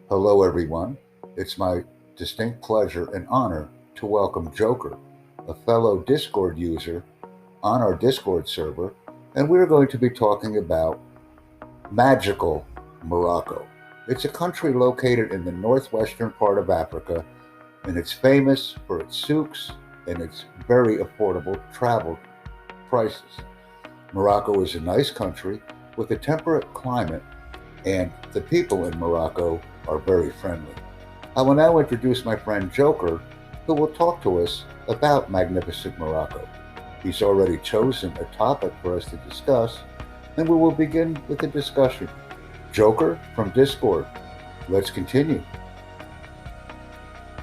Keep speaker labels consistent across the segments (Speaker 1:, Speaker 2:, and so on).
Speaker 1: Hello, everyone. It's my distinct pleasure and honor to welcome Joker, a fellow Discord user on our Discord server, and we're going to be talking about magical Morocco. It's a country located in the northwestern part of Africa, and it's famous for its souks and its very affordable travel prices. Morocco is a nice country with a temperate climate, and the people in Morocco are very friendly. I will now introduce my friend Joker, who will talk to us about magnificent Morocco. He's already chosen a topic for us to discuss, and we will begin with the discussion. Joker from Discord, let's continue.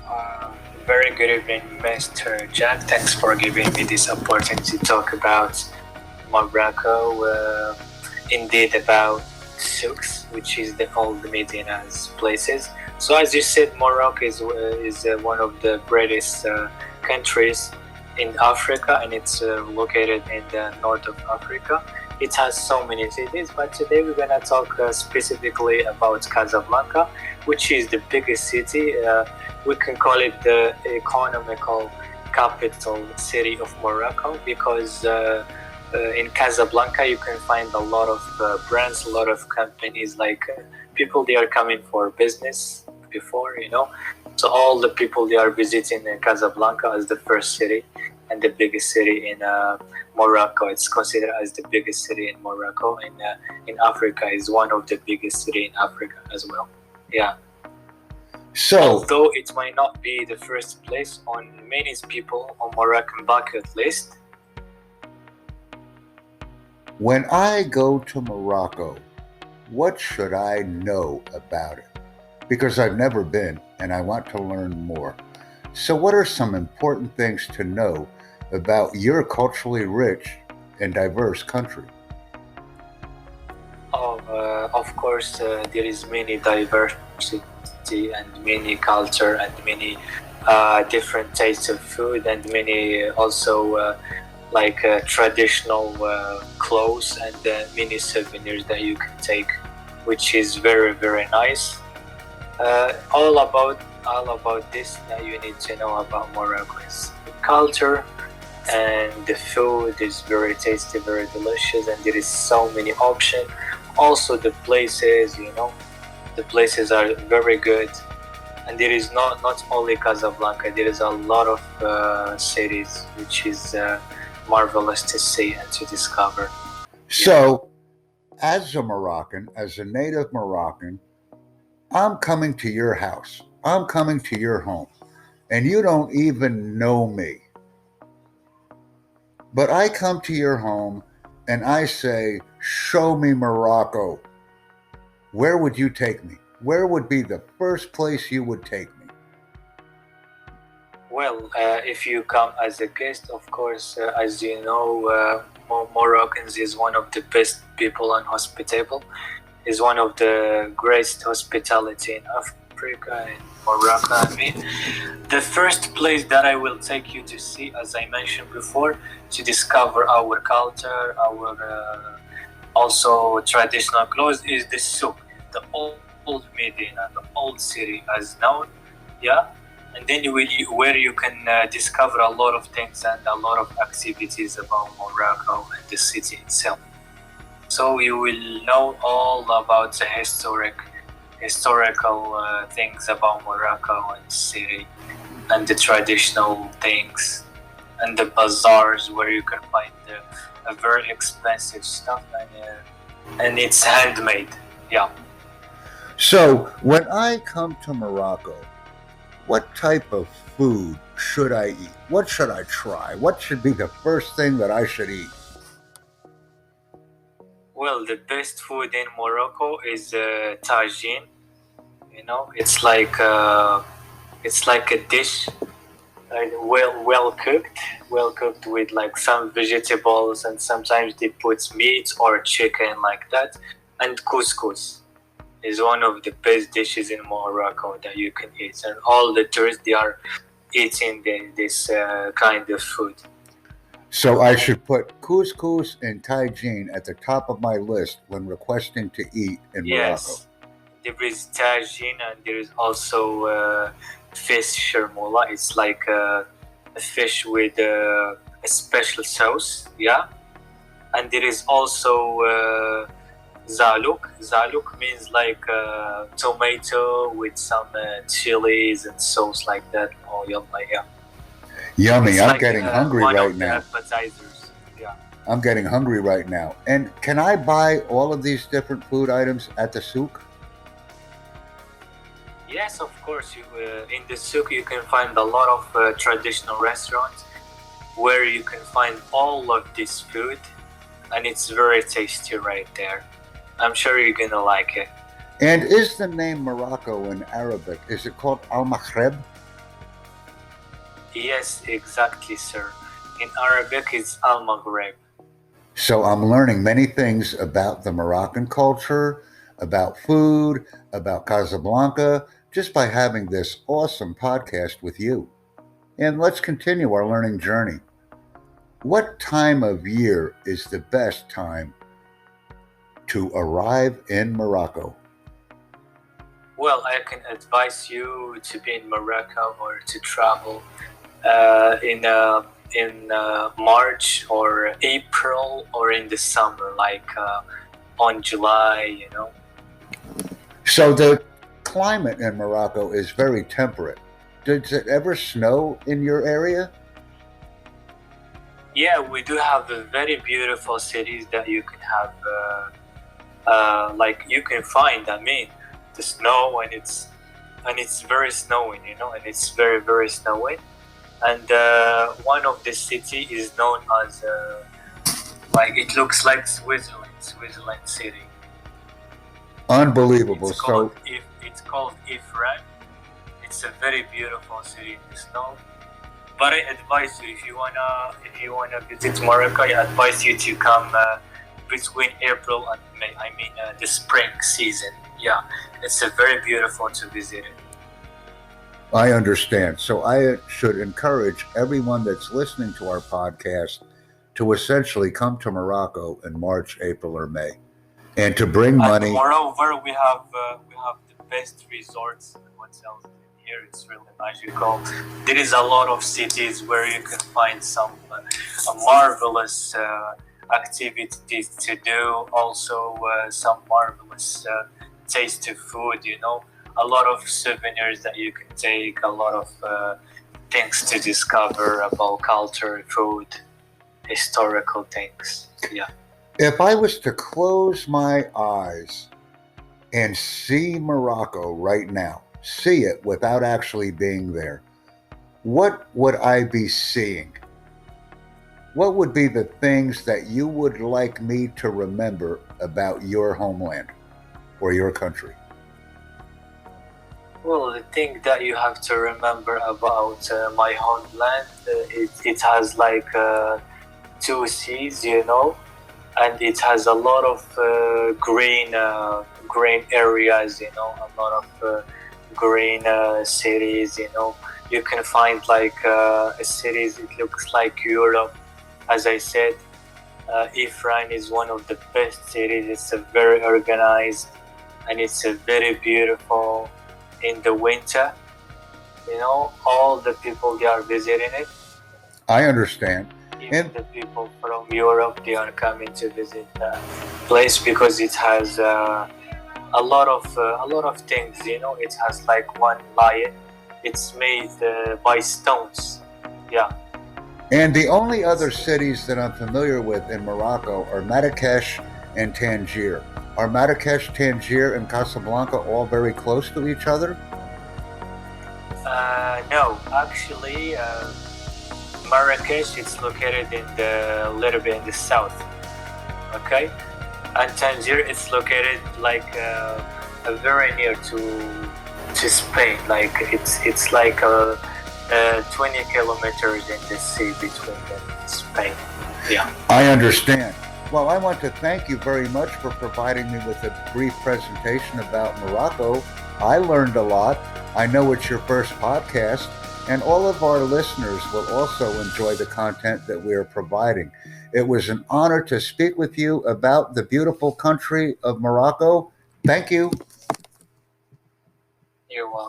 Speaker 2: Uh, Very good evening, Mr. Jack. Thanks for giving me this opportunity to talk about Morocco. Indeed, about souks, which is the old Medina's places. So, as you said, Morocco is one of the greatest countries in Africa, and it's located in the north of Africa. It has so many cities, but today we're gonna talk specifically about Casablanca, which is the biggest city. We can call it the economical capital city of Morocco because in Casablanca you can find a lot of brands, a lot of companies, like people they are coming for business before. So all the people they are visiting Casablanca as the first city and the biggest city in Morocco. It's considered as the biggest city in Morocco, and in Africa is one of the biggest city in Africa as well. Yeah.
Speaker 1: So,
Speaker 2: Although it might not be the first place on many people on Moroccan bucket list.
Speaker 1: when I go to Morocco, what should I know about it? Because I've never been and I want to learn more. So, what are some important things to know about your culturally rich and diverse country?
Speaker 2: Of course, there is many diversity and many culture and many different tastes of food and many also like traditional clothes and many souvenirs that you can take, which is very nice. All about this that you need to know about Morocco is the culture, and the food is very tasty, very delicious, and there is so many options. Also the places, the places are very good, and there is not only Casablanca. There is a lot of cities which is marvelous to see and to discover. Yeah.
Speaker 1: So, as a Moroccan, as a native Moroccan, I'm coming to your house, I'm coming to your home, and you don't even know me. But I come to your home and I say, show me Morocco. Where would you take me? Where would be the first place you would take me?
Speaker 2: Well, if you come as a guest, of course, as you know, Moroccans is one of the best people and hospitable. Is one of the greatest hospitality in Africa and Morocco. I mean, the first place that I will take you to see, as I mentioned before, to discover our culture, our also traditional clothes, is the souk, the old Medina, the old city as known. Yeah. And then where you can discover a lot of things and a lot of activities about Morocco and the city itself. So you will know all about the historical things about Morocco and the city, and the traditional things, and the bazaars where you can find a very expensive stuff, and it's handmade. Yeah.
Speaker 1: So, when I come to Morocco, what type of food should I eat? What should I try? What should be the first thing that I should eat?
Speaker 2: Well, the best food in Morocco is tagine. It's like a dish, well cooked with like some vegetables, and sometimes they put meat or chicken like that. And couscous is one of the best dishes in Morocco that you can eat, and all the tourists they are eating this kind of food.
Speaker 1: So, I should put couscous and tagine at the top of my list when requesting to eat in Morocco.
Speaker 2: Yes, there is tagine, and there is also fish shermola. It's like a fish with a special sauce, yeah. And there is also zaluk. Zaluk means like tomato with some chilies and sauce like that. Oh, yeah.
Speaker 1: Yummy.
Speaker 2: It's
Speaker 1: I'm
Speaker 2: like
Speaker 1: getting hungry
Speaker 2: one
Speaker 1: right
Speaker 2: of the
Speaker 1: now.
Speaker 2: appetizers. Yeah.
Speaker 1: I'm getting hungry right now. And can I buy all of these different food items at the souk?
Speaker 2: Yes, of course. You in the souk you can find a lot of traditional restaurants where you can find all of this food, and it's very tasty right there. I'm sure you're gonna like it.
Speaker 1: And is the name Morocco in Arabic, is it called Al Maghreb?
Speaker 2: Yes, exactly, sir. In Arabic, it's Al Maghreb.
Speaker 1: So I'm learning many things about the Moroccan culture, about food, about Casablanca, just by having this awesome podcast with you. And let's continue our learning journey. What time of year is the best time to arrive in Morocco?
Speaker 2: Well, I can advise you to be in Morocco or to travel in March or April or in the summer, like on July, you know.
Speaker 1: So the climate in Morocco is very temperate. Does it ever snow in your area?
Speaker 2: Yeah, we do have a very beautiful cities that you can have, like you can find. I mean, the snow, and it's very snowing, you know, and it's very snowing. And one of the city is known as like it looks like Switzerland city.
Speaker 1: Unbelievable.
Speaker 2: It's called Ifrane. It's a very beautiful city in the snow. But I advise you if you wanna visit Morocco, I advise you to come between April and May. I mean the spring season. Yeah, it's a very beautiful to visit it.
Speaker 1: I understand. So I should encourage everyone that's listening to our podcast to essentially come to Morocco in March, April, or May, and to bring money.
Speaker 2: And moreover, we have the best resorts and hotels in here. It's really magical. There is a lot of cities where you can find some marvelous activities to do. Also, some marvelous tasty food. You know, a lot of souvenirs that you can take. A lot of things to discover about culture, food, historical things. Yeah.
Speaker 1: If I was to close my eyes and see Morocco right now, see it without actually being there, what would I be seeing? What would be the things that you would like me to remember about your homeland or your country?
Speaker 2: Well, the thing that you have to remember about my homeland, it has like two seas, you know, and it has a lot of green areas, you know, a lot of green cities, you know. You can find like cities, it looks like Europe. As I said, Ifrane is one of the best cities. It's a very organized, and it's a very beautiful. In the winter, you know, all the people they are visiting it.
Speaker 1: I understand.
Speaker 2: Even the people from Europe, they are coming to visit the place because it has a lot of things. You know, it has like one lion. It's made by stones. Yeah.
Speaker 1: And the only other cities that I'm familiar with in Morocco are Marrakesh and Tangier. Are Marrakesh, Tangier, and Casablanca all very close to each other?
Speaker 2: No, actually, Marrakesh is located in the little bit in the south. Okay, and Tangier is located like very near to Spain. Like it's like 20 kilometers in the sea between them and Spain. Yeah.
Speaker 1: I understand. Well, I want to thank you very much for providing me with a brief presentation about Morocco. I learned a lot. I know it's your first podcast, and all of our listeners will also enjoy the content that we are providing. It was an honor to speak with you about the beautiful country of Morocco. Thank you.
Speaker 2: You're welcome.